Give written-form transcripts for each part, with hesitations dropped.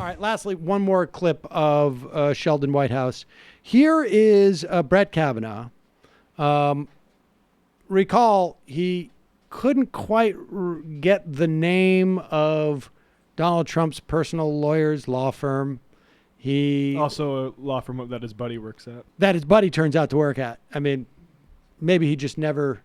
right. Lastly, one more clip of Sheldon Whitehouse. Here is Brett Kavanaugh. Recall, he couldn't quite get the name of Donald Trump's personal lawyer's law firm. He also a law firm that his buddy works at. That his buddy turns out to work at. I mean, maybe he just never,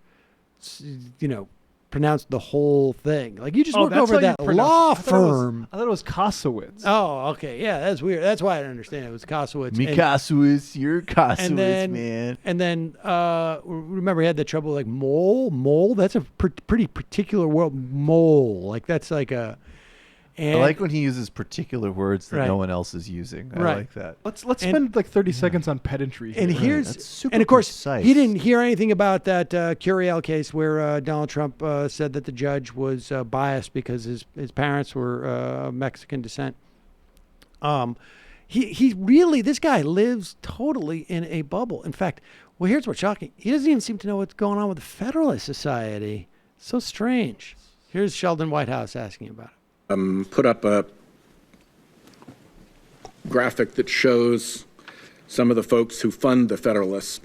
pronounced the whole thing. Like, you just work over that law firm. I thought it was Kosowitz. Oh, okay. Yeah, that's weird. That's why I didn't understand. It was Kosowitz. Me Kosowitz, you're Kosowitz, man. And then, remember, he had the trouble, like, mole. That's a pretty particular word. Mole. Like, that's like a... I like when he uses particular words that no one else is using. I like that. Let's spend like 30 seconds on pedantry here. And that's super and of course, precise. He didn't hear anything about that Curiel case where Donald Trump said that the judge was biased because his parents were Mexican descent. He really, this guy lives totally in a bubble. In fact, well, here's what's shocking. He doesn't even seem to know what's going on with the Federalist Society. So strange. Here's Sheldon Whitehouse asking about it. Put up a graphic that shows some of the folks who fund the Federalist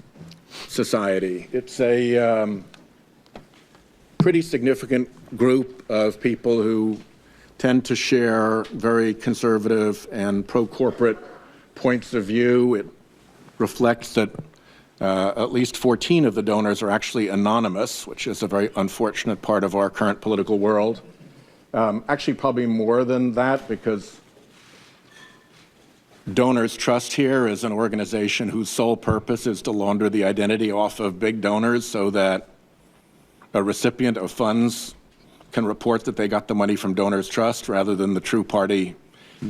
Society. It's a pretty significant group of people who tend to share very conservative and pro-corporate points of view. It reflects that at least 14 of the donors are actually anonymous, which is a very unfortunate part of our current political world. Actually, probably more than that, because Donors Trust here is an organization whose sole purpose is to launder the identity off of big donors so that a recipient of funds can report that they got the money from Donors Trust rather than the true party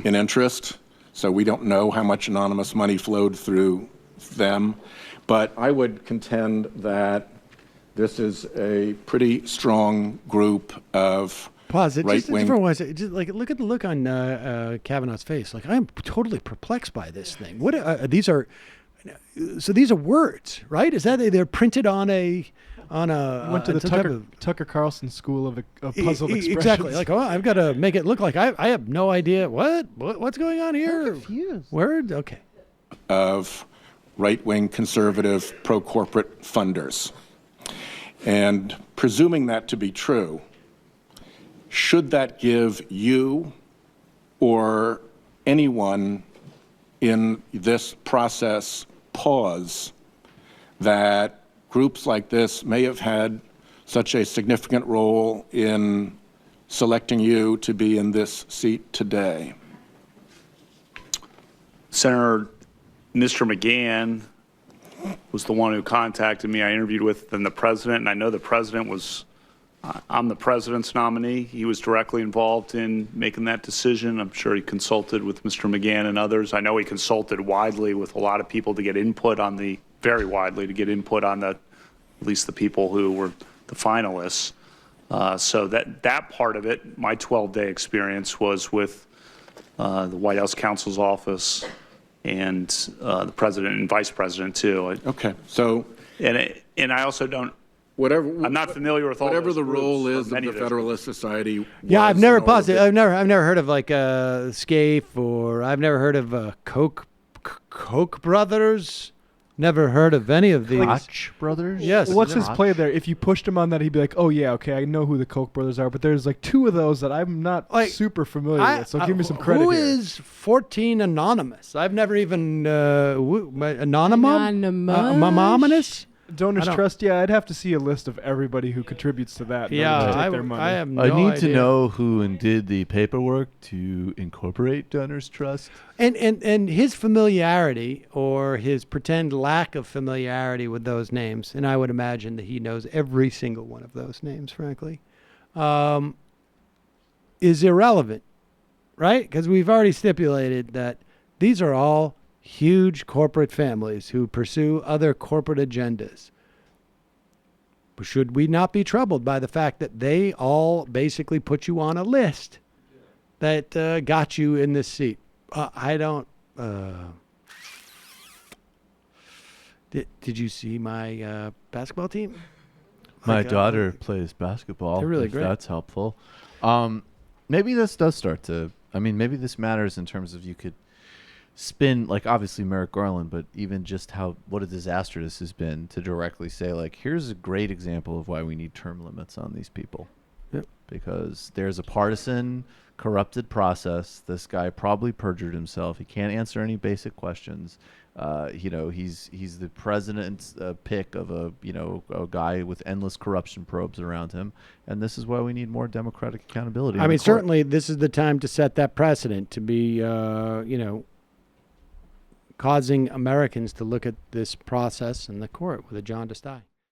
in interest. So we don't know how much anonymous money flowed through them. But I would contend that this is a pretty strong group of Pause it just right-wing. for one second. Just like look at the look on Kavanaugh's face. Like, I'm totally perplexed by this thing. What these are? So these are words, right? Is that they're printed on a? Went to the Tucker Carlson School of Puzzle Expressions. Exactly. Like, oh, I've got to make it look like I have no idea what's going on here. I'm confused. Word. Okay. Of right-wing conservative pro-corporate funders. And presuming that to be true, should that give you or anyone in this process pause that groups like this may have had such a significant role in selecting you to be in this seat today? Senator, Mr. McGahn was the one who contacted me. I interviewed with the president, and I know the president was, I'm the president's nominee. He was directly involved in making that decision. I'm sure he consulted with Mr. McGahn and others. I know he consulted widely with a lot of people to get input on very widely to get input on at least the people who were the finalists. So that part of it, my 12-day experience was with the White House counsel's office and the president and vice president too. Okay, so and I also don't. I'm not familiar with all whatever those the role groups, is of the Federalist Society. Yeah, I've never paused it. I've never heard of like SCAFE, or I've never heard of Koch brothers. Never heard of any of these. Koch brothers? Yes. What's his play there? If you pushed him on that, he'd be like, "Oh yeah, okay, I know who the Koch brothers are." But there's like two of those that I'm not super familiar with. So give me some credit. Who here. is 14 Anonymous? I've never even Anonymous. Donors Trust. Yeah, I'd have to see a list of everybody who contributes to that. Yeah, to take their money. I have no I need idea. to know who did the paperwork to incorporate Donors Trust. And his familiarity or his pretend lack of familiarity with those names, and I would imagine that he knows every single one of those names, frankly, is irrelevant, right? Because we've already stipulated that these are all huge corporate families who pursue other corporate agendas. But should we not be troubled by the fact that they all basically put you on a list that got you in this seat? I don't. Did you see my basketball team? My daughter plays basketball. They're really if great. That's helpful. Maybe this does start to. I mean, maybe this matters in terms of you could spin, like, obviously Merrick Garland, but even just what a disaster this has been to directly say, like, here's a great example of why we need term limits on these people. Yep. Because there's a partisan, corrupted process. This guy probably perjured himself. He can't answer any basic questions. He's the president's pick of a guy with endless corruption probes around him, and this is why we need more democratic accountability. I mean, certainly this is the time to set that precedent, to be causing Americans to look at this process in the court with a jaundiced eye.